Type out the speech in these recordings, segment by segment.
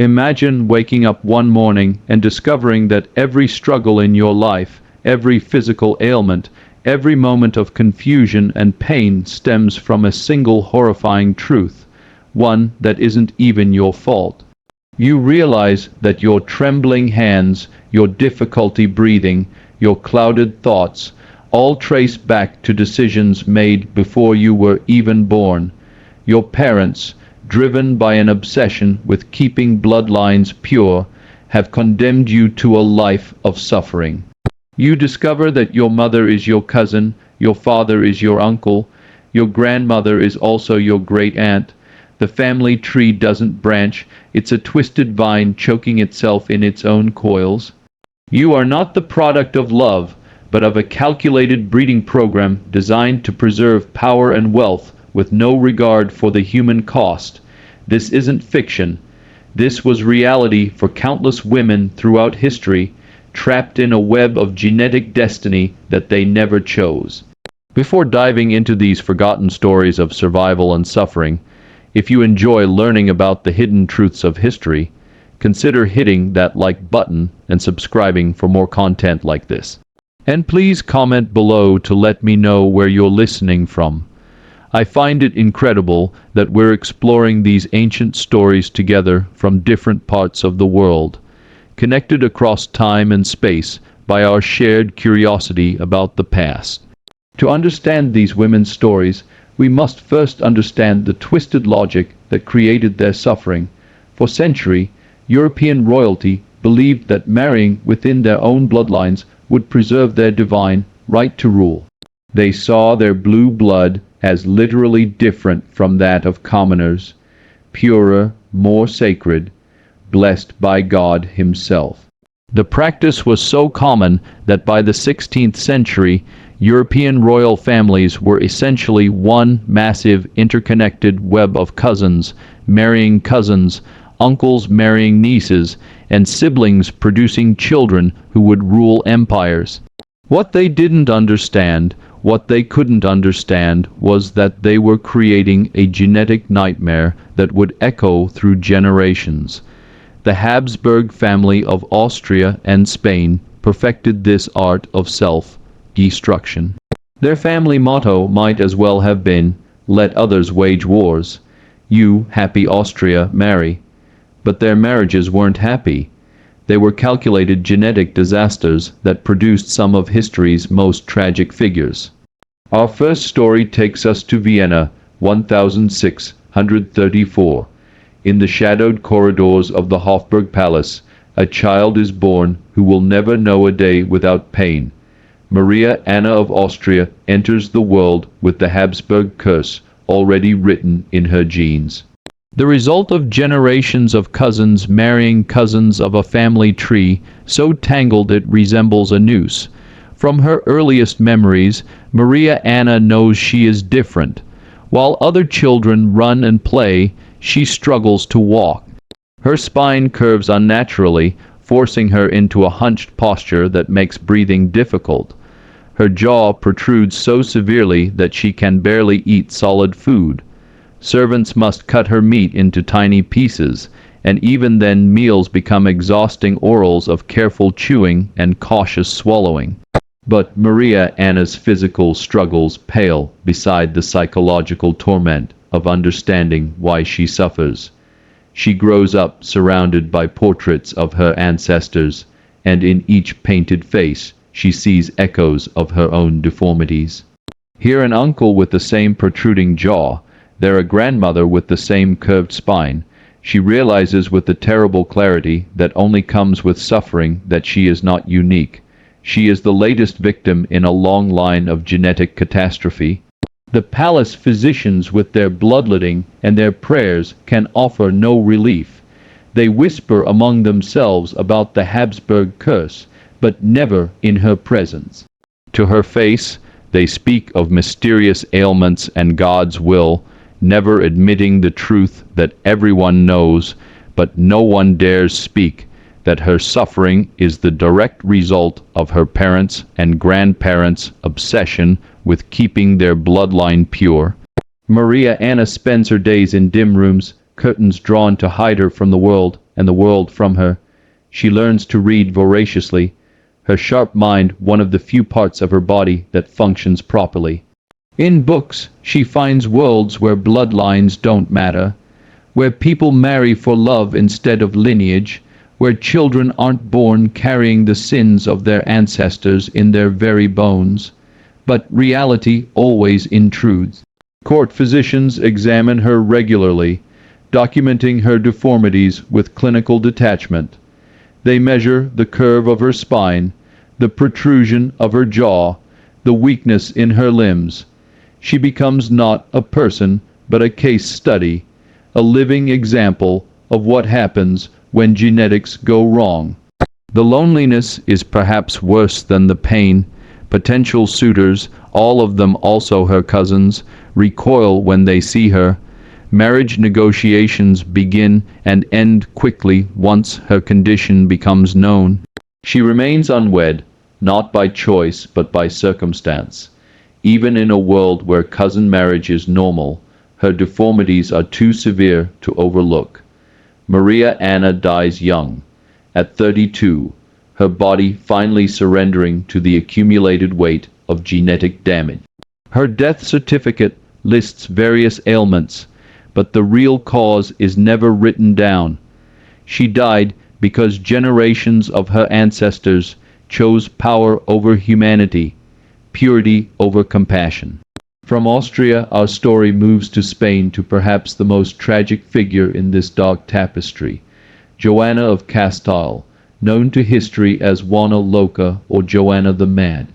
Imagine waking up one morning and discovering that every struggle in your life, every physical ailment, every moment of confusion and pain stems from a single horrifying truth, one that isn't even your fault. You realize that your trembling hands, your difficulty breathing, your clouded thoughts, all trace back to decisions made before you were even born. Your parents, driven by an obsession with keeping bloodlines pure, have condemned you to a life of suffering. You discover that your mother is your cousin, your father is your uncle, your grandmother is also your great-aunt. The family tree doesn't branch, it's a twisted vine choking itself in its own coils. You are not the product of love, but of a calculated breeding program designed to preserve power and wealth with no regard for the human cost. This isn't fiction. This was reality for countless women throughout history, trapped in a web of genetic destiny that they never chose. Before diving into these forgotten stories of survival and suffering, if you enjoy learning about the hidden truths of history, consider hitting that like button and subscribing for more content like this. And please comment below to let me know where you're listening from. I find it incredible that we're exploring these ancient stories together from different parts of the world, connected across time and space by our shared curiosity about the past. To understand these women's stories, we must first understand the twisted logic that created their suffering. For centuries, European royalty believed that marrying within their own bloodlines would preserve their divine right to rule. They saw their blue blood as literally different from that of commoners, purer, more sacred, blessed by God Himself. The practice was so common that by the 16th century, European royal families were essentially one massive interconnected web of cousins marrying cousins, uncles marrying nieces, and siblings producing children who would rule empires. What they didn't understand, what they couldn't understand, was that they were creating a genetic nightmare that would echo through generations. The Habsburg family of Austria and Spain perfected this art of self-destruction. Their family motto might as well have been, "Let others wage wars. You, happy Austria, marry." But their marriages weren't happy. They were calculated genetic disasters that produced some of history's most tragic figures. Our first story takes us to Vienna, 1634. In the shadowed corridors of the Hofburg Palace, a child is born who will never know a day without pain. Maria Anna of Austria enters the world with the Habsburg curse already written in her genes. The result of generations of cousins marrying cousins of a family tree so tangled it resembles a noose. From her earliest memories, Maria Anna knows she is different. While other children run and play, she struggles to walk. Her spine curves unnaturally, forcing her into a hunched posture that makes breathing difficult. Her jaw protrudes so severely that she can barely eat solid food. Servants must cut her meat into tiny pieces, and even then meals become exhausting orals of careful chewing and cautious swallowing. But Maria Anna's physical struggles pale beside the psychological torment of understanding why she suffers. She grows up surrounded by portraits of her ancestors, and in each painted face she sees echoes of her own deformities. Here an uncle with the same protruding jaw, there a grandmother with the same curved spine. She realizes with the terrible clarity that only comes with suffering that she is not unique. She is the latest victim in a long line of genetic catastrophe. The palace physicians with their bloodletting and their prayers can offer no relief. They whisper among themselves about the Habsburg curse, but never in her presence. To her face, they speak of mysterious ailments and God's will, never admitting the truth that everyone knows, but no one dares speak, that her suffering is the direct result of her parents' and grandparents' obsession with keeping their bloodline pure. Maria Anna spends her days in dim rooms, curtains drawn to hide her from the world and the world from her. She learns to read voraciously, her sharp mind one of the few parts of her body that functions properly. In books, she finds worlds where bloodlines don't matter, where people marry for love instead of lineage, where children aren't born carrying the sins of their ancestors in their very bones. But reality always intrudes. Court physicians examine her regularly, documenting her deformities with clinical detachment. They measure the curve of her spine, the protrusion of her jaw, the weakness in her limbs. She becomes not a person, but a case study, a living example of what happens when genetics go wrong. The loneliness is perhaps worse than the pain. Potential suitors, all of them also her cousins, recoil when they see her. Marriage negotiations begin and end quickly once her condition becomes known. She remains unwed, not by choice but by circumstance. Even in a world where cousin marriage is normal, her deformities are too severe to overlook. Maria Anna dies young, at 32, her body finally surrendering to the accumulated weight of genetic damage. Her death certificate lists various ailments, but the real cause is never written down. She died because generations of her ancestors chose power over humanity, purity over compassion. From Austria, our story moves to Spain, to perhaps the most tragic figure in this dark tapestry, Joanna of Castile, known to history as Juana Loca or Joanna the Mad.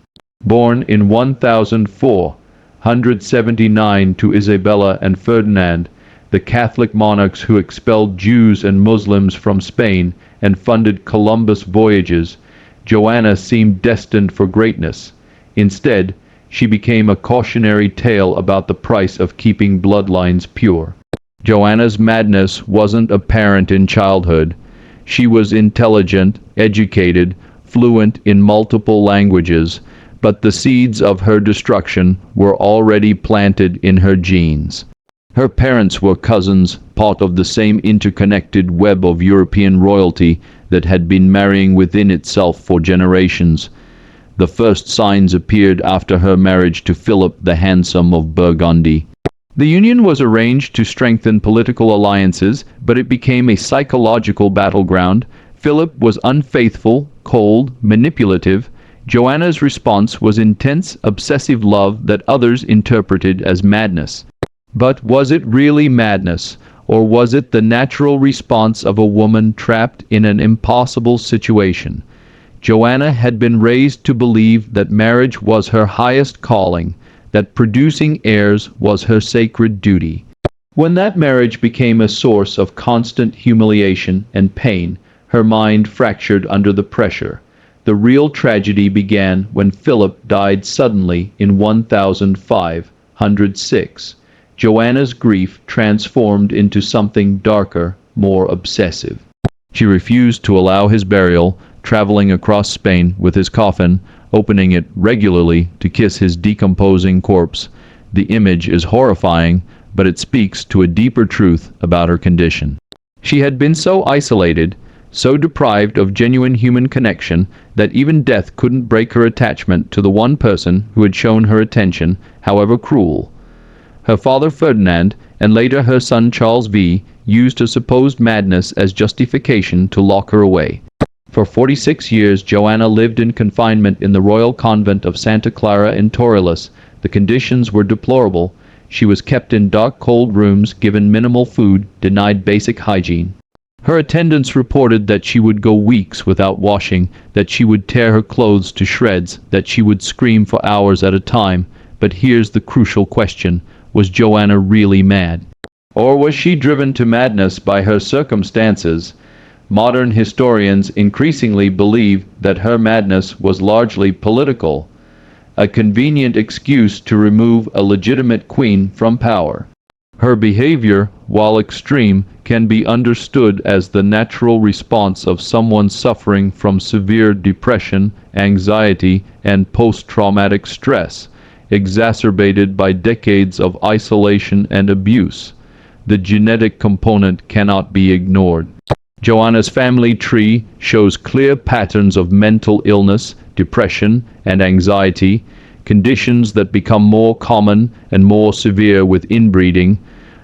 Born in 1479 to Isabella and Ferdinand, the Catholic monarchs who expelled Jews and Muslims from Spain and funded Columbus' voyages, Joanna seemed destined for greatness. Instead, she became a cautionary tale about the price of keeping bloodlines pure. Joanna's madness wasn't apparent in childhood. She was intelligent, educated, fluent in multiple languages, but the seeds of her destruction were already planted in her genes. Her parents were cousins, part of the same interconnected web of European royalty that had been marrying within itself for generations. The first signs appeared after her marriage to Philip the Handsome of Burgundy. The union was arranged to strengthen political alliances, but it became a psychological battleground. Philip was unfaithful, cold, manipulative. Joanna's response was intense, obsessive love that others interpreted as madness. But was it really madness, or was it the natural response of a woman trapped in an impossible situation? Joanna had been raised to believe that marriage was her highest calling, that producing heirs was her sacred duty. When that marriage became a source of constant humiliation and pain, her mind fractured under the pressure. The real tragedy began when Philip died suddenly in 1506. Joanna's grief transformed into something darker, more obsessive. She refused to allow his burial, traveling across Spain with his coffin, opening it regularly to kiss his decomposing corpse. The image is horrifying, but it speaks to a deeper truth about her condition. She had been so isolated, so deprived of genuine human connection, that even death couldn't break her attachment to the one person who had shown her attention, however cruel. Her father Ferdinand, and later her son Charles V, used her supposed madness as justification to lock her away. For 46 years, Joanna lived in confinement in the royal convent of Santa Clara in Torrellas. The conditions were deplorable. She was kept in dark, cold rooms, given minimal food, denied basic hygiene. Her attendants reported that she would go weeks without washing, that she would tear her clothes to shreds, that she would scream for hours at a time. But here's the crucial question: was Joanna really mad? Or was she driven to madness by her circumstances? Modern historians increasingly believe that her madness was largely political, a convenient excuse to remove a legitimate queen from power. Her behavior, while extreme, can be understood as the natural response of someone suffering from severe depression, anxiety, and post-traumatic stress, exacerbated by decades of isolation and abuse. The genetic component cannot be ignored. Joanna's family tree shows clear patterns of mental illness, depression, and anxiety, conditions that become more common and more severe with inbreeding.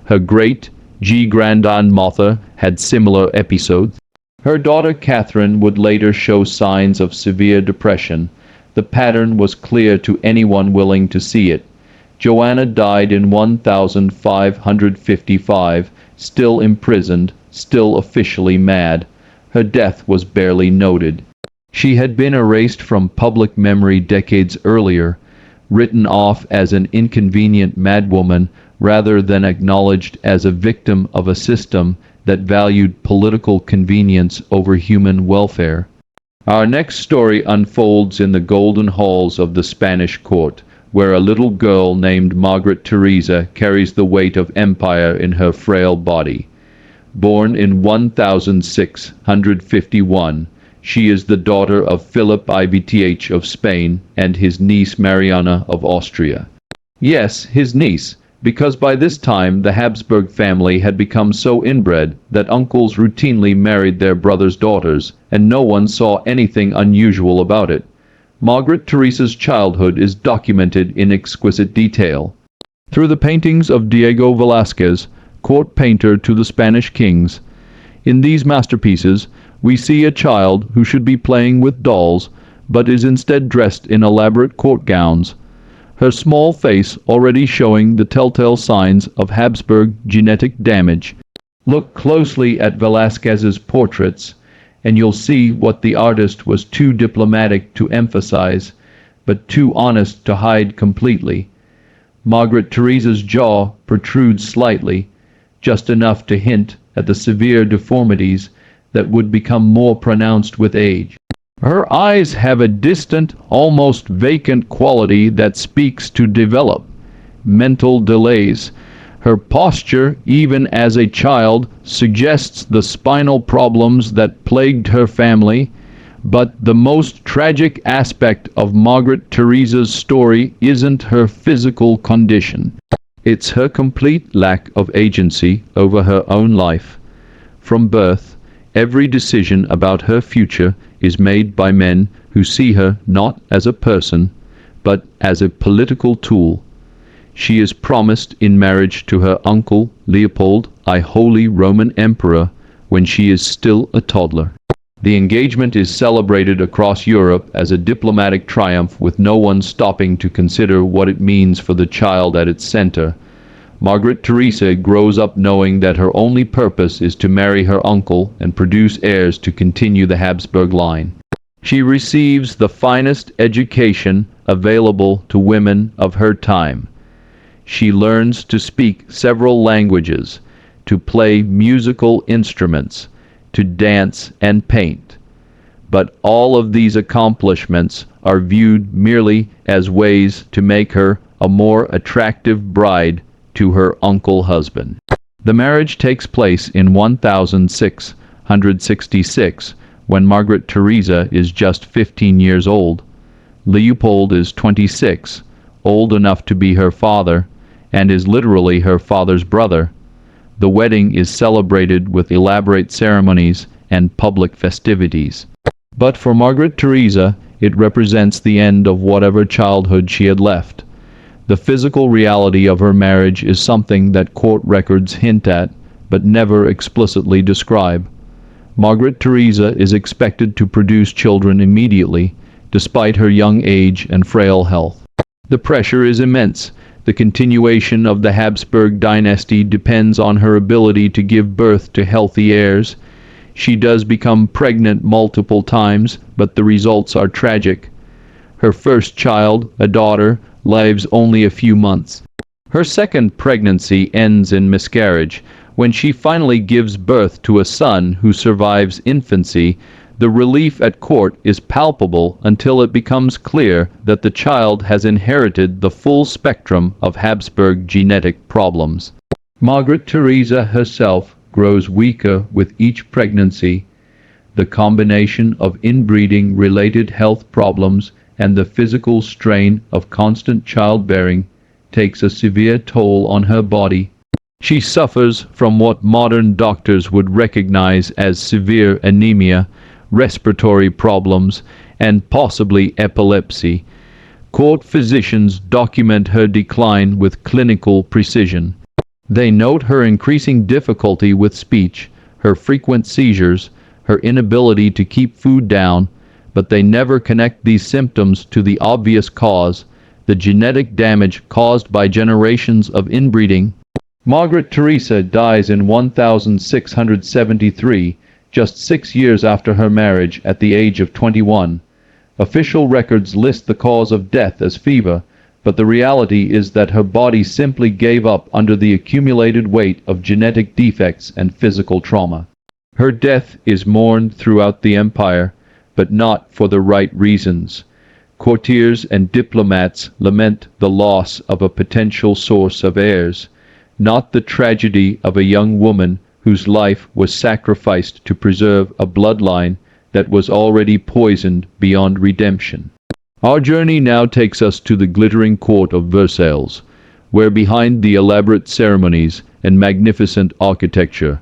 Her great-grandmother had similar episodes. Her daughter Catherine would later show signs of severe depression. The pattern was clear to anyone willing to see it. Joanna died in 1555, still imprisoned, still officially mad. Her death was barely noted. She had been erased from public memory decades earlier, written off as an inconvenient madwoman rather than acknowledged as a victim of a system that valued political convenience over human welfare. Our next story unfolds in the golden halls of the Spanish court, where a little girl named Margaret Theresa carries the weight of empire in her frail body. Born in 1651, she is the daughter of Philip IVth of Spain and his niece Maria Anna of Austria. Yes, his niece, because by this time the Habsburg family had become so inbred that uncles routinely married their brothers' daughters, and no one saw anything unusual about it. Margaret Theresa's childhood is documented in exquisite detail. Through the paintings of Diego Velázquez, court painter to the Spanish kings, in these masterpieces we see a child who should be playing with dolls, but is instead dressed in elaborate court gowns. Her small face already showing the telltale signs of Habsburg genetic damage. Look closely at Velázquez's portraits, and you'll see what the artist was too diplomatic to emphasize, but too honest to hide completely. Margaret Theresa's jaw protrudes slightly, just enough to hint at the severe deformities that would become more pronounced with age. Her eyes have a distant, almost vacant quality that speaks to develop mental delays. Her posture, even as a child, suggests the spinal problems that plagued her family. But the most tragic aspect of Margaret Theresa's story isn't her physical condition. It's her complete lack of agency over her own life. From birth, every decision about her future is made by men who see her not as a person, but as a political tool. She is promised in marriage to her uncle Leopold, I Holy Roman Emperor, when she is still a toddler. The engagement is celebrated across Europe as a diplomatic triumph, with no one stopping to consider what it means for the child at its center. Margaret Theresa grows up knowing that her only purpose is to marry her uncle and produce heirs to continue the Habsburg line. She receives the finest education available to women of her time. She learns to speak several languages, to play musical instruments, to dance and paint. But all of these accomplishments are viewed merely as ways to make her a more attractive bride to her uncle husband. The marriage takes place in 1666, when Margaret Theresa is just 15 years old. Leopold is 26, old enough to be her father, and is literally her father's brother. The wedding is celebrated with elaborate ceremonies and public festivities. But for Margaret Theresa, it represents the end of whatever childhood she had left. The physical reality of her marriage is something that court records hint at, but never explicitly describe. Margaret Theresa is expected to produce children immediately, despite her young age and frail health. The pressure is immense. The continuation of the Habsburg dynasty depends on her ability to give birth to healthy heirs. She does become pregnant multiple times, but the results are tragic. Her first child, a daughter, lives only a few months. Her second pregnancy ends in miscarriage. When she finally gives birth to a son who survives infancy, the relief at court is palpable until it becomes clear that the child has inherited the full spectrum of Habsburg genetic problems. Margaret Theresa herself grows weaker with each pregnancy. The combination of inbreeding-related health problems and the physical strain of constant childbearing takes a severe toll on her body. She suffers from what modern doctors would recognize as severe anemia, respiratory problems, and possibly epilepsy. Court physicians document her decline with clinical precision. They note her increasing difficulty with speech, her frequent seizures, her inability to keep food down, but they never connect these symptoms to the obvious cause, the genetic damage caused by generations of inbreeding. Margaret Theresa dies in 1673, just 6 years after her marriage at the age of 21. Official records list the cause of death as fever, but the reality is that her body simply gave up under the accumulated weight of genetic defects and physical trauma. Her death is mourned throughout the empire, but not for the right reasons. Courtiers and diplomats lament the loss of a potential source of heirs, not the tragedy of a young woman whose life was sacrificed to preserve a bloodline that was already poisoned beyond redemption. Our journey now takes us to the glittering court of Versailles, where behind the elaborate ceremonies and magnificent architecture,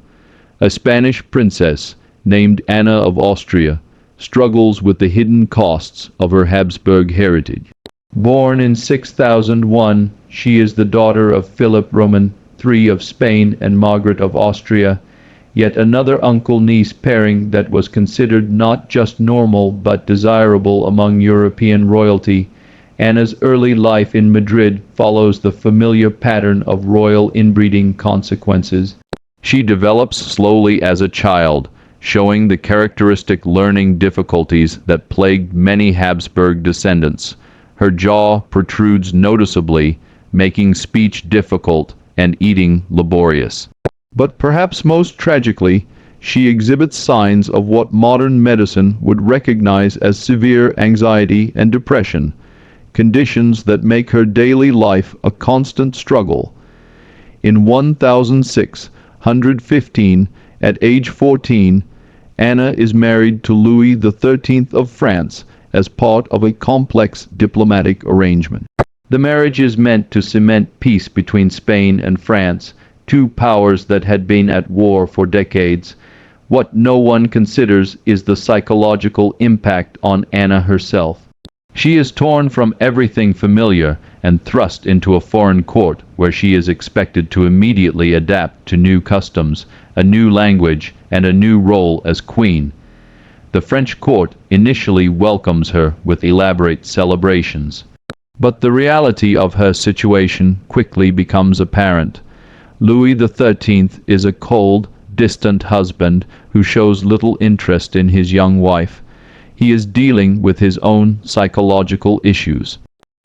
a Spanish princess named Anna of Austria struggles with the hidden costs of her Habsburg heritage. Born in 6001, she is the daughter of Philip Roman III of Spain and Margaret of Austria, yet another uncle-niece pairing that was considered not just normal but desirable among European royalty. Anna's early life in Madrid follows the familiar pattern of royal inbreeding consequences. She develops slowly as a child, showing the characteristic learning difficulties that plagued many Habsburg descendants. Her jaw protrudes noticeably, making speech difficult and eating laborious. But perhaps most tragically, she exhibits signs of what modern medicine would recognize as severe anxiety and depression, conditions that make her daily life a constant struggle. In 1615, at age 14, Anna is married to Louis XIII of France as part of a complex diplomatic arrangement. The marriage is meant to cement peace between Spain and France, two powers that had been at war for decades. What no one considers is the psychological impact on Anna herself. She is torn from everything familiar and thrust into a foreign court where she is expected to immediately adapt to new customs, a new language, and a new role as queen. The French court initially welcomes her with elaborate celebrations. But the reality of her situation quickly becomes apparent. Louis XIII is a cold, distant husband who shows little interest in his young wife. He is dealing with his own psychological issues.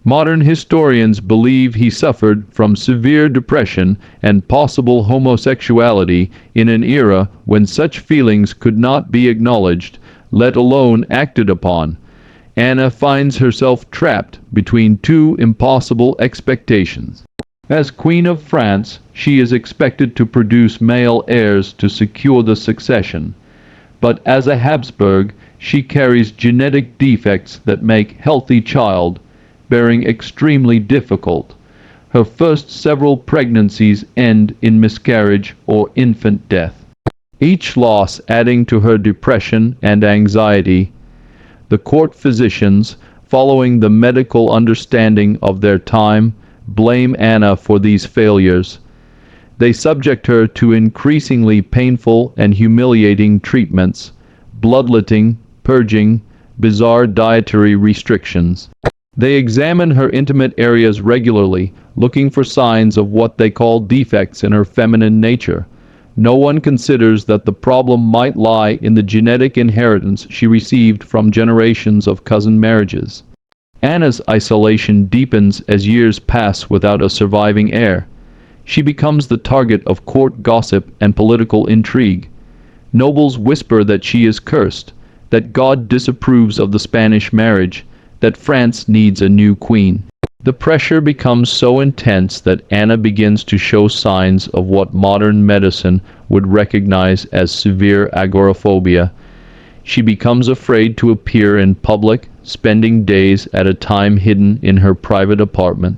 Modern historians believe he suffered from severe depression and possible homosexuality in an era when such feelings could not be acknowledged, let alone acted upon. Anna finds herself trapped between two impossible expectations. As Queen of France, she is expected to produce male heirs to secure the succession. But as a Habsburg, she carries genetic defects that make healthy childbearing extremely difficult. Her first several pregnancies end in miscarriage or infant death, each loss adding to her depression and anxiety. The court physicians, following the medical understanding of their time, blame Anna for these failures. They subject her to increasingly painful and humiliating treatments, bloodletting, purging, bizarre dietary restrictions. They examine her intimate areas regularly, looking for signs of what they call defects in her feminine nature. No one considers that the problem might lie in the genetic inheritance she received from generations of cousin marriages. Anna's isolation deepens as years pass without a surviving heir. She becomes the target of court gossip and political intrigue. Nobles whisper that she is cursed, that God disapproves of the Spanish marriage, that France needs a new queen. The pressure becomes so intense that Anna begins to show signs of what modern medicine would recognize as severe agoraphobia. She becomes afraid to appear in public, spending days at a time hidden in her private apartment.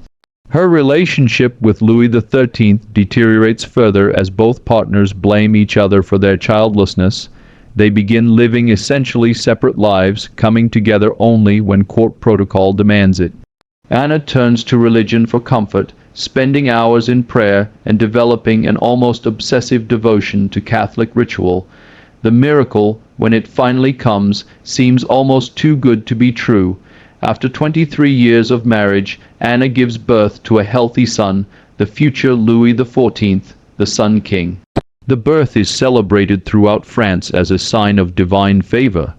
Her relationship with Louis XIII deteriorates further as both partners blame each other for their childlessness. They begin living essentially separate lives, coming together only when court protocol demands it. Anna turns to religion for comfort, spending hours in prayer and developing an almost obsessive devotion to Catholic ritual. The miracle, when it finally comes, seems almost too good to be true. After 23 years of marriage, Anna gives birth to a healthy son, the future Louis XIV, the Sun King. The birth is celebrated throughout France as a sign of divine favor,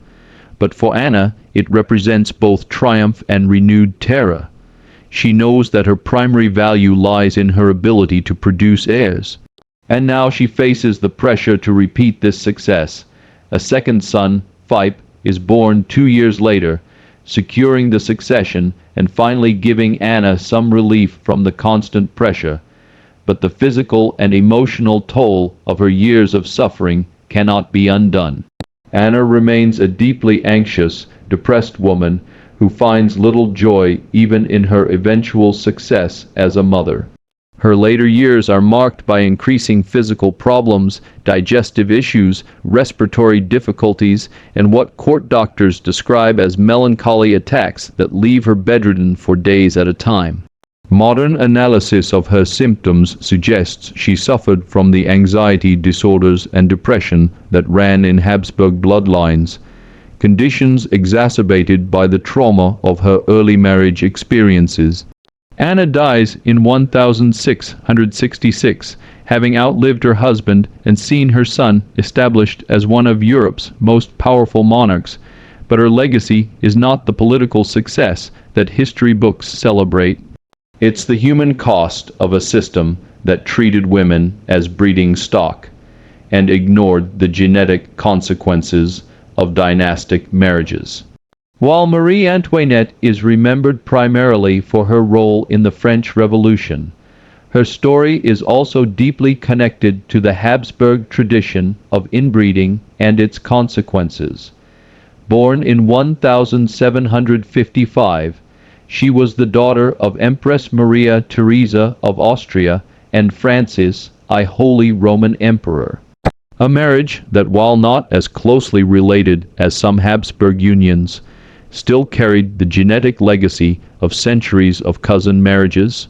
but for Anna, it represents both triumph and renewed terror. She knows that her primary value lies in her ability to produce heirs. And now she faces the pressure to repeat this success. A second son, Philippe, is born 2 years later, securing the succession and finally giving Anna some relief from the constant pressure. But the physical and emotional toll of her years of suffering cannot be undone. Anna remains a deeply anxious, depressed woman who finds little joy even in her eventual success as a mother. Her later years are marked by increasing physical problems, digestive issues, respiratory difficulties, and what court doctors describe as melancholy attacks that leave her bedridden for days at a time. Modern analysis of her symptoms suggests she suffered from the anxiety disorders and depression that ran in Habsburg bloodlines, conditions exacerbated by the trauma of her early marriage experiences. Anna dies in 1666, having outlived her husband and seen her son established as one of Europe's most powerful monarchs, but her legacy is not the political success that history books celebrate. It's the human cost of a system that treated women as breeding stock and ignored the genetic consequences of dynastic marriages. While Marie Antoinette is remembered primarily for her role in the French Revolution, her story is also deeply connected to the Habsburg tradition of inbreeding and its consequences. Born in 1755, she was the daughter of Empress Maria Theresa of Austria and Francis I Holy Roman Emperor. A marriage that, while not as closely related as some Habsburg unions, still carried the genetic legacy of centuries of cousin marriages.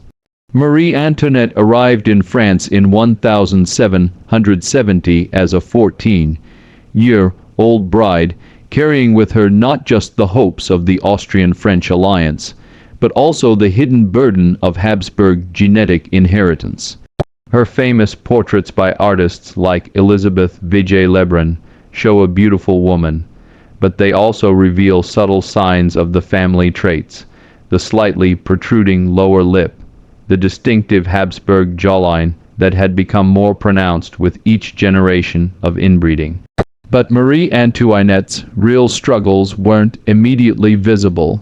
Marie Antoinette arrived in France in 1770 as a 14-year-old bride, carrying with her not just the hopes of the Austrian-French alliance, but also the hidden burden of Habsburg genetic inheritance. Her famous portraits by artists like Elizabeth Vigée-Lebrun show a beautiful woman, but they also reveal subtle signs of the family traits: the slightly protruding lower lip, the distinctive Habsburg jawline that had become more pronounced with each generation of inbreeding. But Marie Antoinette's real struggles weren't immediately visible.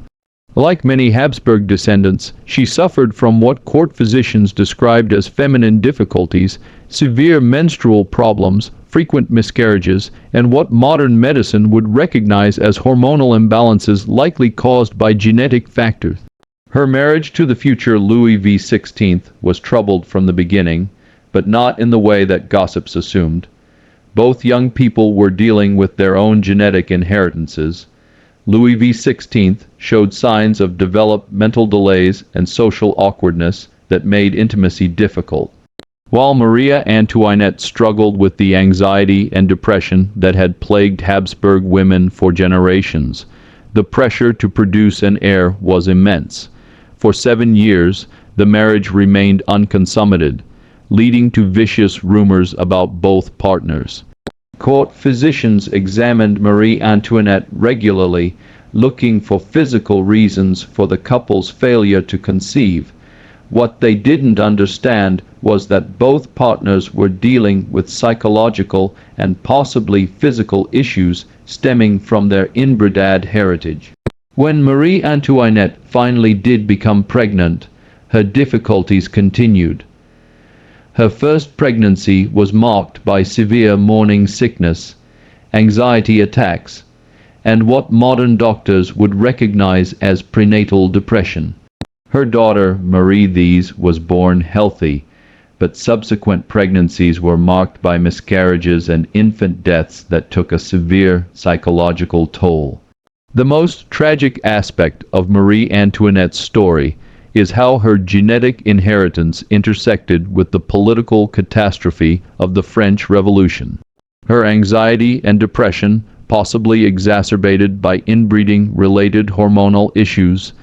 Like many Habsburg descendants, she suffered from what court physicians described as feminine difficulties, severe menstrual problems, frequent miscarriages, and what modern medicine would recognize as hormonal imbalances likely caused by genetic factors. Her marriage to the future Louis XVI was troubled from the beginning, but not in the way that gossips assumed. Both young people were dealing with their own genetic inheritances. Louis XVI showed signs of developmental delays and social awkwardness that made intimacy difficult, while Maria Antoinette struggled with the anxiety and depression that had plagued Habsburg women for generations. The pressure to produce an heir was immense. For 7 years, the marriage remained unconsummated, leading to vicious rumors about both partners. Court physicians examined Marie Antoinette regularly, looking for physical reasons for the couple's failure to conceive. What they didn't understand was that both partners were dealing with psychological and possibly physical issues stemming from their inbred heritage. When Marie Antoinette finally did become pregnant, her difficulties continued. Her first pregnancy was marked by severe morning sickness, anxiety attacks, and what modern doctors would recognize as prenatal depression. Her daughter, Marie These, was born healthy, but subsequent pregnancies were marked by miscarriages and infant deaths that took a severe psychological toll. The most tragic aspect of Marie Antoinette's story is how her genetic inheritance intersected with the political catastrophe of the French Revolution. Her anxiety and depression, possibly exacerbated by inbreeding-related hormonal issues,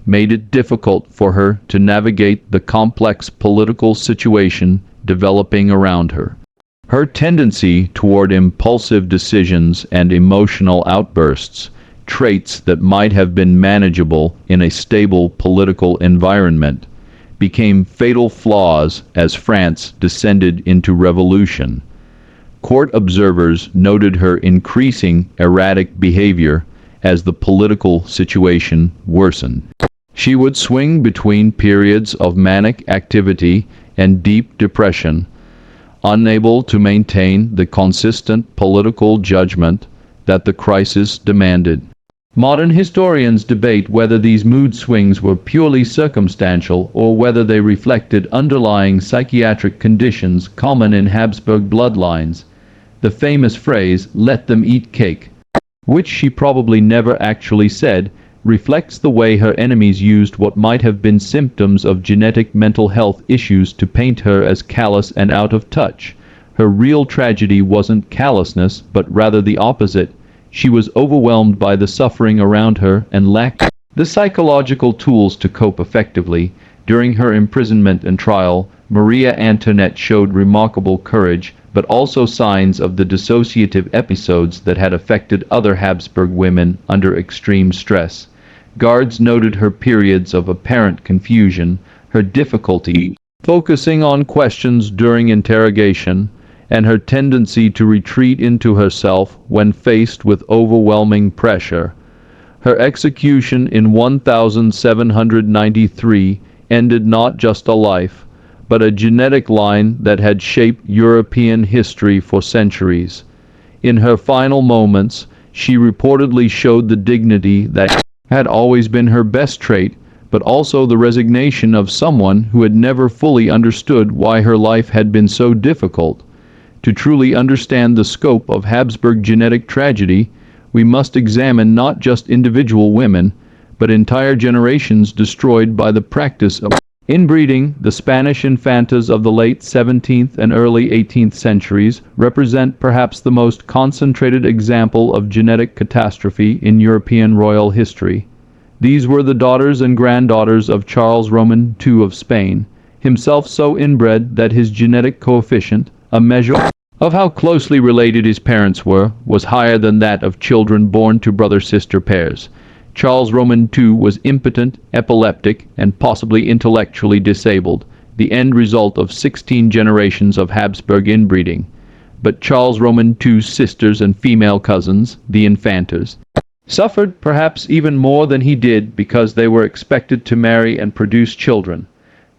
made it difficult for her to navigate the complex political situation developing around her. Her tendency toward impulsive decisions and emotional outbursts, traits that might have been manageable in a stable political environment, became fatal flaws as France descended into revolution. Court observers noted her increasing erratic behavior as the political situation worsened. She would swing between periods of manic activity and deep depression, unable to maintain the consistent political judgment that the crisis demanded. Modern historians debate whether these mood swings were purely circumstantial or whether they reflected underlying psychiatric conditions common in Habsburg bloodlines. The famous phrase, "let them eat cake," which she probably never actually said, reflects the way her enemies used what might have been symptoms of genetic mental health issues to paint her as callous and out of touch. Her real tragedy wasn't callousness, but rather the opposite. She was overwhelmed by the suffering around her and lacked the psychological tools to cope effectively. During her imprisonment and trial, Maria Antoinette showed remarkable courage, but also signs of the dissociative episodes that had affected other Habsburg women under extreme stress. Guards noted her periods of apparent confusion, her difficulty focusing on questions during interrogation, and her tendency to retreat into herself when faced with overwhelming pressure. Her execution in 1793 ended not just a life, but a genetic line that had shaped European history for centuries. In her final moments, she reportedly showed the dignity that had always been her best trait, but also the resignation of someone who had never fully understood why her life had been so difficult. To truly understand the scope of Habsburg genetic tragedy, we must examine not just individual women, but entire generations destroyed by the practice of inbreeding. The Spanish infantas of the late 17th and early 18th centuries represent perhaps the most concentrated example of genetic catastrophe in European royal history. These were the daughters and granddaughters of Charles Roman II of Spain, himself so inbred that his genetic coefficient, a measure of how closely related his parents were, was higher than that of children born to brother-sister pairs. Charles Roman II was impotent, epileptic, and possibly intellectually disabled, the end result of 16 generations of Habsburg inbreeding. But Charles Roman II's sisters and female cousins, the infantas, suffered perhaps even more than he did because they were expected to marry and produce children.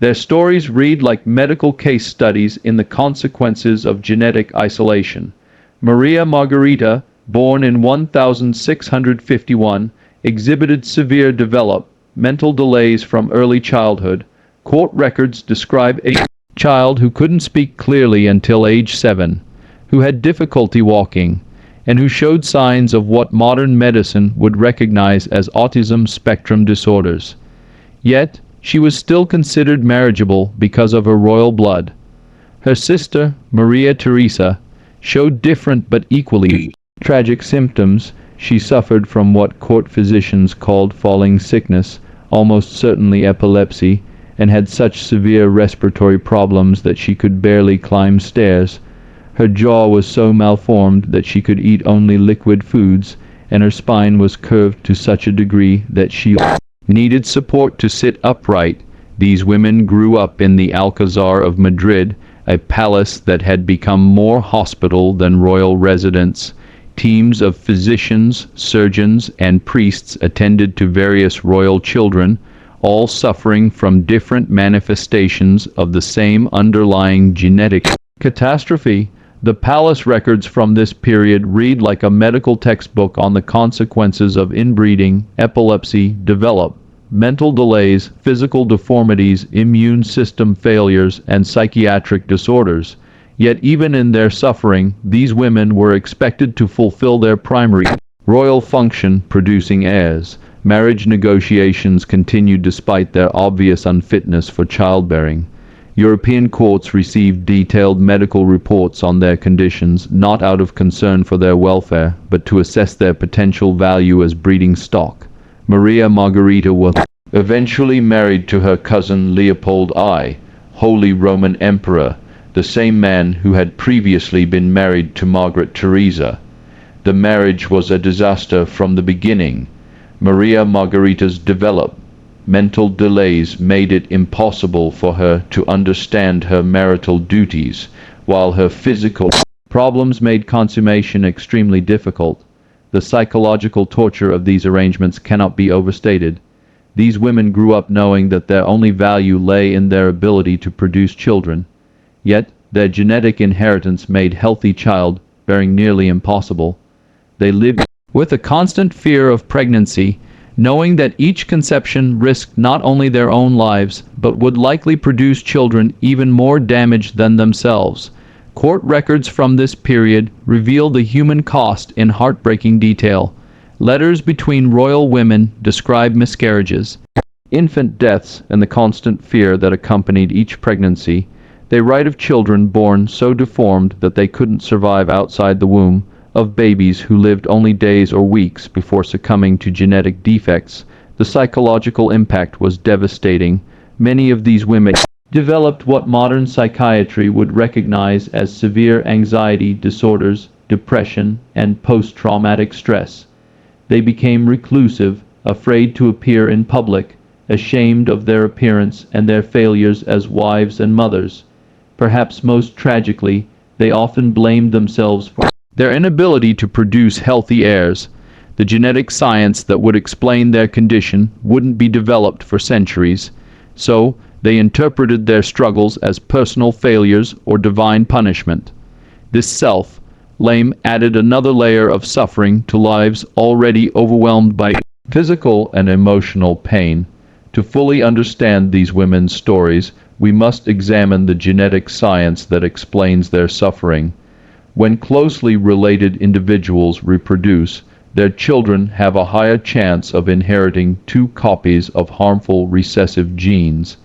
Their stories read like medical case studies in the consequences of genetic isolation. Maria Margherita, born in 1651, exhibited severe developmental delays from early childhood. Court records describe a child who couldn't speak clearly until age 7, who had difficulty walking, and who showed signs of what modern medicine would recognize as autism spectrum disorders. Yet, she was still considered marriageable because of her royal blood. Her sister, Maria Theresa, showed different but equally tragic symptoms. She suffered from what court physicians called falling sickness, almost certainly epilepsy, and had such severe respiratory problems that she could barely climb stairs. Her jaw was so malformed that she could eat only liquid foods, and her spine was curved to such a degree that she needed support to sit upright. These women grew up in the Alcazar of Madrid, a palace that had become more hospital than royal residence. Teams of physicians, surgeons, and priests attended to various royal children, all suffering from different manifestations of the same underlying genetic catastrophe. The palace records from this period read like a medical textbook on the consequences of inbreeding. Epilepsy developed mental delays, physical deformities, immune system failures, and psychiatric disorders. Yet even in their suffering, these women were expected to fulfill their primary royal function, producing heirs. Marriage negotiations continued despite their obvious unfitness for childbearing. European courts received detailed medical reports on their conditions, not out of concern for their welfare, but to assess their potential value as breeding stock. Maria Margherita was eventually married to her cousin Leopold I, Holy Roman Emperor, the same man who had previously been married to Margaret Theresa. The marriage was a disaster from the beginning. Maria Margherita's developmental delays made it impossible for her to understand her marital duties, while her physical problems made consummation extremely difficult. The psychological torture of these arrangements cannot be overstated. These women grew up knowing that their only value lay in their ability to produce children. Yet, their genetic inheritance made healthy childbearing nearly impossible. They lived with a constant fear of pregnancy, knowing that each conception risked not only their own lives, but would likely produce children even more damaged than themselves. Court records from this period reveal the human cost in heartbreaking detail. Letters between royal women describe miscarriages, infant deaths, and the constant fear that accompanied each pregnancy. They write of children born so deformed that they couldn't survive outside the womb, of babies who lived only days or weeks before succumbing to genetic defects. The psychological impact was devastating. Many of these women developed what modern psychiatry would recognize as severe anxiety disorders, depression, and post-traumatic stress. They became reclusive, afraid to appear in public, ashamed of their appearance and their failures as wives and mothers. Perhaps most tragically, they often blamed themselves for their inability to produce healthy heirs. The genetic science that would explain their condition wouldn't be developed for centuries, so they interpreted their struggles as personal failures or divine punishment. This self-blame added another layer of suffering to lives already overwhelmed by physical and emotional pain. To fully understand these women's stories, we must examine the genetic science that explains their suffering. When closely related individuals reproduce, their children have a higher chance of inheriting two copies of harmful recessive genes.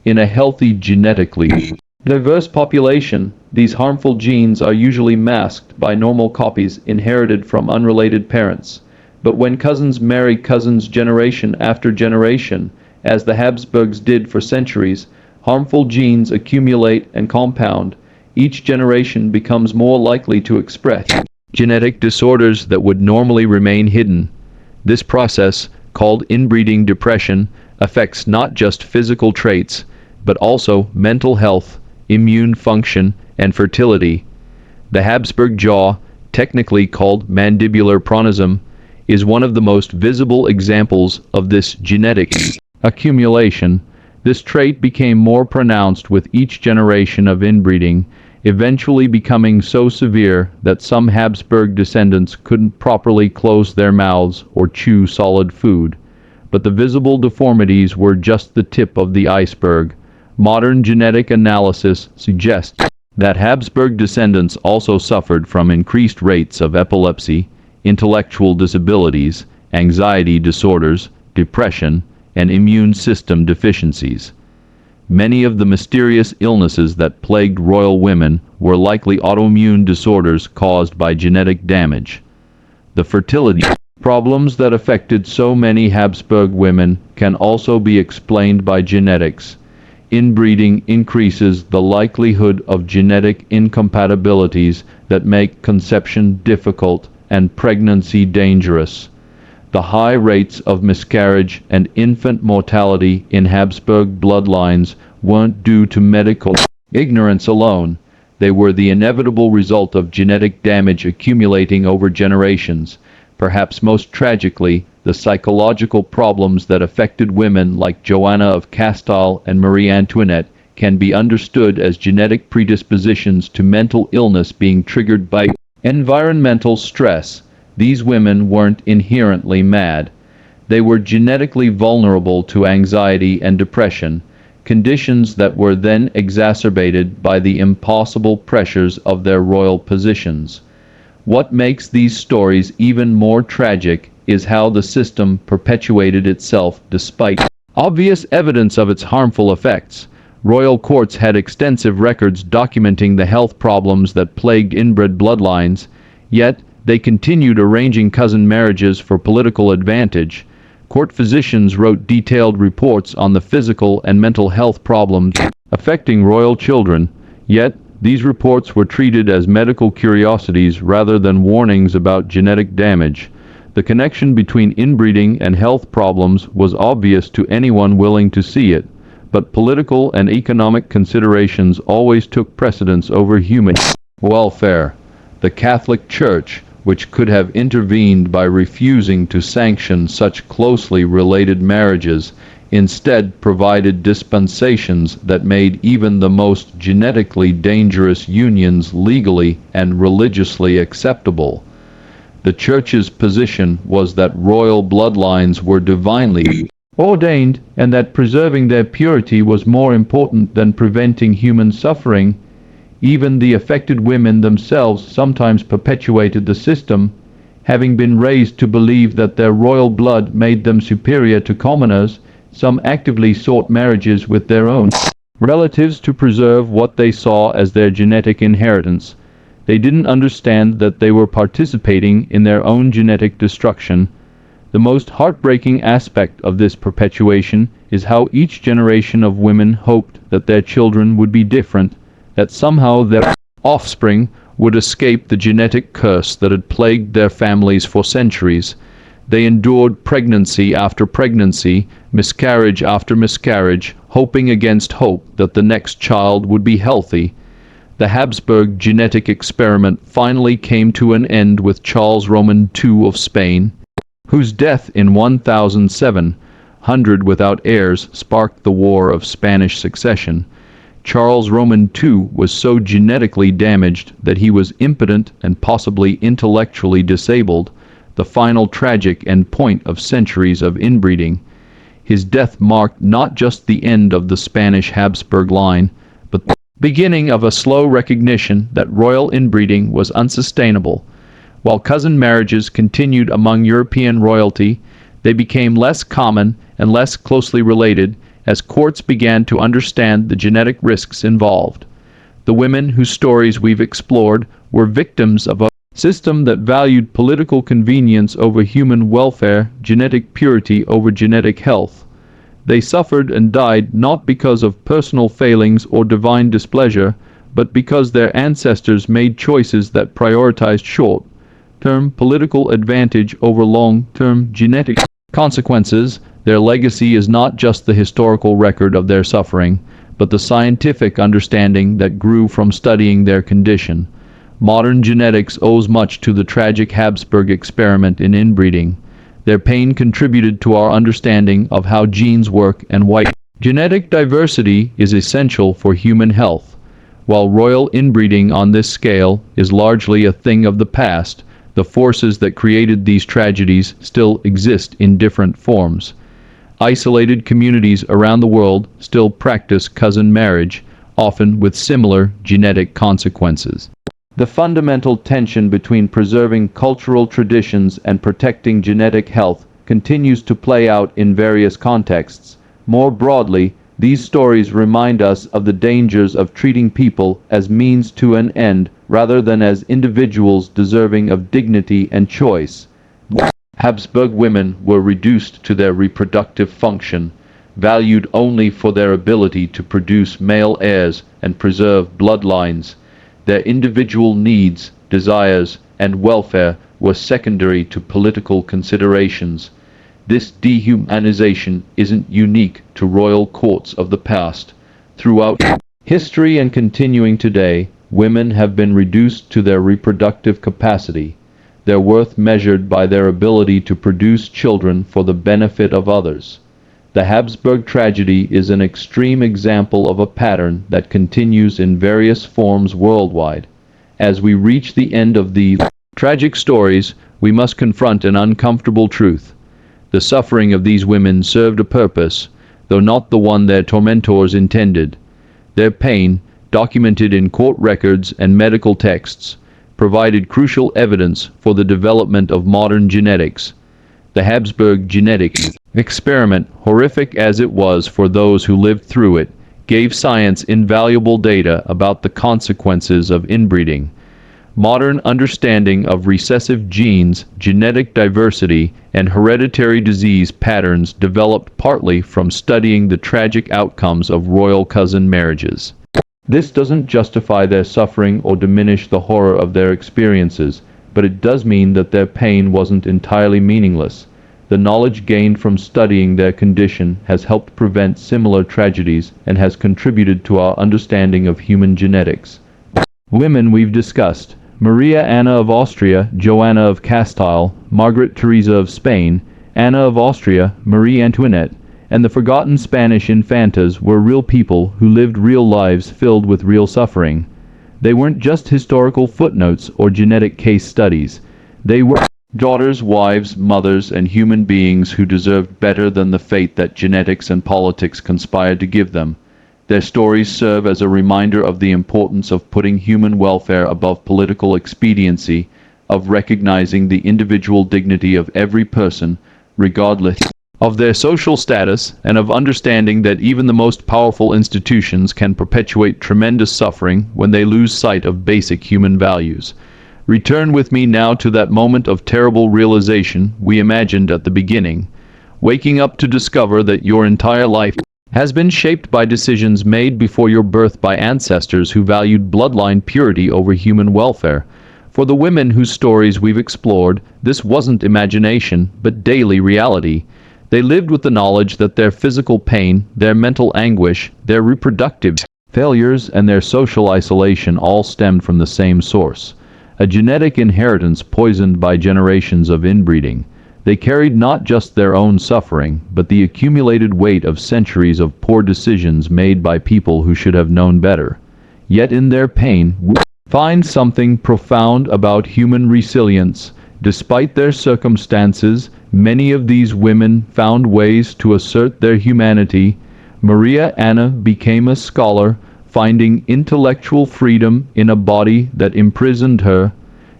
In a healthy genetically diverse population, these harmful genes are usually masked by normal copies inherited from unrelated parents. But when cousins marry cousins generation after generation, as the Habsburgs did for centuries, harmful genes accumulate and compound. Each generation becomes more likely to express genetic disorders that would normally remain hidden. This process, called inbreeding depression, affects not just physical traits, but also mental health, immune function, and fertility. The Habsburg jaw, technically called mandibular pronism, is one of the most visible examples of this genetic accumulation. This trait became more pronounced with each generation of inbreeding, eventually becoming so severe that some Habsburg descendants couldn't properly close their mouths or chew solid food. But the visible deformities were just the tip of the iceberg. Modern genetic analysis suggests that Habsburg descendants also suffered from increased rates of epilepsy, intellectual disabilities, anxiety disorders, depression, and immune system deficiencies. Many of the mysterious illnesses that plagued royal women were likely autoimmune disorders caused by genetic damage. The fertility problems that affected so many Habsburg women can also be explained by genetics. Inbreeding increases the likelihood of genetic incompatibilities that make conception difficult and pregnancy dangerous. The high rates of miscarriage and infant mortality in Habsburg bloodlines weren't due to medical ignorance alone. They were the inevitable result of genetic damage accumulating over generations. Perhaps most tragically, the psychological problems that affected women like Joanna of Castile and Marie Antoinette can be understood as genetic predispositions to mental illness being triggered by environmental stress. These women weren't inherently mad. They were genetically vulnerable to anxiety and depression, conditions that were then exacerbated by the impossible pressures of their royal positions. What makes these stories even more tragic is how the system perpetuated itself despite obvious evidence of its harmful effects. Royal courts had extensive records documenting the health problems that plagued inbred bloodlines, yet they continued arranging cousin marriages for political advantage. Court physicians wrote detailed reports on the physical and mental health problems affecting royal children, yet these reports were treated as medical curiosities rather than warnings about genetic damage. The connection between inbreeding and health problems was obvious to anyone willing to see it, but political and economic considerations always took precedence over human welfare. The Catholic Church, which could have intervened by refusing to sanction such closely related marriages, instead provided dispensations that made even the most genetically dangerous unions legally and religiously acceptable. The Church's position was that royal bloodlines were divinely ordained and that preserving their purity was more important than preventing human suffering. Even the affected women themselves sometimes perpetuated the system, having been raised to believe that their royal blood made them superior to commoners. Some actively sought marriages with their own relatives to preserve what they saw as their genetic inheritance. They didn't understand that they were participating in their own genetic destruction. The most heartbreaking aspect of this perpetuation is how each generation of women hoped that their children would be different, that somehow their offspring would escape the genetic curse that had plagued their families for centuries. They endured pregnancy after pregnancy, miscarriage after miscarriage, hoping against hope that the next child would be healthy. The Habsburg genetic experiment finally came to an end with Charles Roman II of Spain, whose death in 1700 without heirs sparked the War of Spanish Succession. Charles Roman II was so genetically damaged that he was impotent and possibly intellectually disabled, the final tragic end point of centuries of inbreeding. His death marked not just the end of the Spanish Habsburg line, but the beginning of a slow recognition that royal inbreeding was unsustainable. While cousin marriages continued among European royalty, they became less common and less closely related as courts began to understand the genetic risks involved. The women whose stories we've explored were victims of a system that valued political convenience over human welfare, genetic purity over genetic health. They suffered and died not because of personal failings or divine displeasure, but because their ancestors made choices that prioritized short-term political advantage over long-term genetic consequences. Their legacy is not just the historical record of their suffering, but the scientific understanding that grew from studying their condition. Modern genetics owes much to the tragic Habsburg experiment in inbreeding. Their pain contributed to our understanding of how genes work and why genetic diversity is essential for human health. While royal inbreeding on this scale is largely a thing of the past, the forces that created these tragedies still exist in different forms. Isolated communities around the world still practice cousin marriage, often with similar genetic consequences. The fundamental tension between preserving cultural traditions and protecting genetic health continues to play out in various contexts. More broadly, these stories remind us of the dangers of treating people as means to an end rather than as individuals deserving of dignity and choice. Habsburg women were reduced to their reproductive function, valued only for their ability to produce male heirs and preserve bloodlines. Their individual needs, desires, and welfare were secondary to political considerations. This dehumanization isn't unique to royal courts of the past. Throughout history and continuing today, women have been reduced to their reproductive capacity, their worth measured by their ability to produce children for the benefit of others. The Habsburg tragedy is an extreme example of a pattern that continues in various forms worldwide. As we reach the end of these tragic stories, we must confront an uncomfortable truth. The suffering of these women served a purpose, though not the one their tormentors intended. Their pain, documented in court records and medical texts, provided crucial evidence for the development of modern genetics. The Habsburg genetic experiment, horrific as it was for those who lived through it, gave science invaluable data about the consequences of inbreeding. Modern understanding of recessive genes, genetic diversity, and hereditary disease patterns developed partly from studying the tragic outcomes of royal cousin marriages. This doesn't justify their suffering or diminish the horror of their experiences, but it does mean that their pain wasn't entirely meaningless. The knowledge gained from studying their condition has helped prevent similar tragedies and has contributed to our understanding of human genetics. Women we've discussed: Maria Anna of Austria, Joanna of Castile, Margaret Theresa of Spain, Anna of Austria, Marie Antoinette, and the forgotten Spanish infantas were real people who lived real lives filled with real suffering. They weren't just historical footnotes or genetic case studies. They were daughters, wives, mothers, and human beings who deserved better than the fate that genetics and politics conspired to give them. Their stories serve as a reminder of the importance of putting human welfare above political expediency, of recognizing the individual dignity of every person, regardless of their social status, and of understanding that even the most powerful institutions can perpetuate tremendous suffering when they lose sight of basic human values. Return with me now to that moment of terrible realization we imagined at the beginning, waking up to discover that your entire life has been shaped by decisions made before your birth by ancestors who valued bloodline purity over human welfare. For the women whose stories we've explored, this wasn't imagination, but daily reality. They lived with the knowledge that their physical pain, their mental anguish, their reproductive failures, and their social isolation all stemmed from the same source: a genetic inheritance poisoned by generations of inbreeding. They carried not just their own suffering, but the accumulated weight of centuries of poor decisions made by people who should have known better. Yet in their pain, we find something profound about human resilience. Despite their circumstances, many of these women found ways to assert their humanity. Maria Anna became a scholar, finding intellectual freedom in a body that imprisoned her.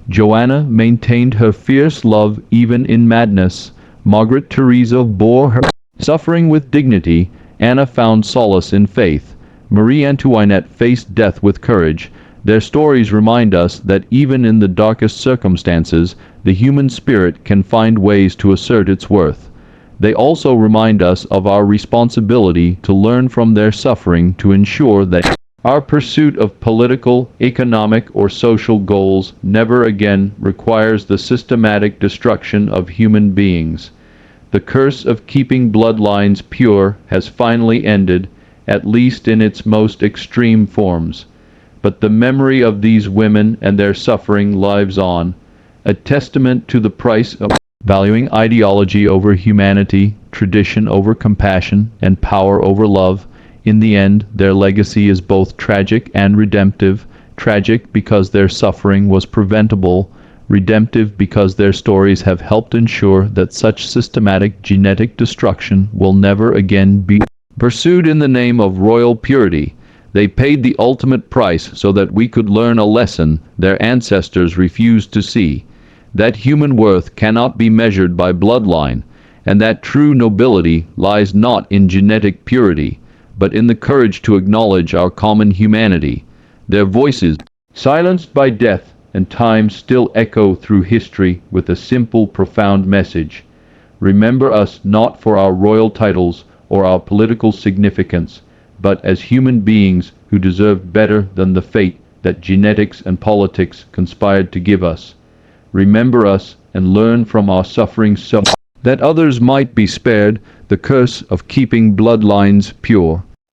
Joanna maintained her fierce love even in madness. Margaret Theresa bore her suffering with dignity. Anna found solace in faith. Marie Antoinette faced death with courage. Their stories remind us that even in the darkest circumstances, the human spirit can find ways to assert its worth. They also remind us of our responsibility to learn from their suffering to ensure that our pursuit of political, economic, or social goals never again requires the systematic destruction of human beings. The curse of keeping bloodlines pure has finally ended, at least in its most extreme forms. But the memory of these women and their suffering lives on, a testament to the price of valuing ideology over humanity, tradition over compassion, and power over love. In the end, their legacy is both tragic and redemptive. Tragic because their suffering was preventable, redemptive because their stories have helped ensure that such systematic genetic destruction will never again be pursued in the name of royal purity. They paid the ultimate price so that we could learn a lesson their ancestors refused to see, that human worth cannot be measured by bloodline, and that true nobility lies not in genetic purity, but in the courage to acknowledge our common humanity. Their voices, silenced by death and time, still echo through history with a simple, profound message. Remember us not for our royal titles or our political significance, but as human beings who deserve better than the fate that genetics and politics conspired to give us. Remember us and learn from our suffering so that others might be spared the curse of keeping bloodlines pure.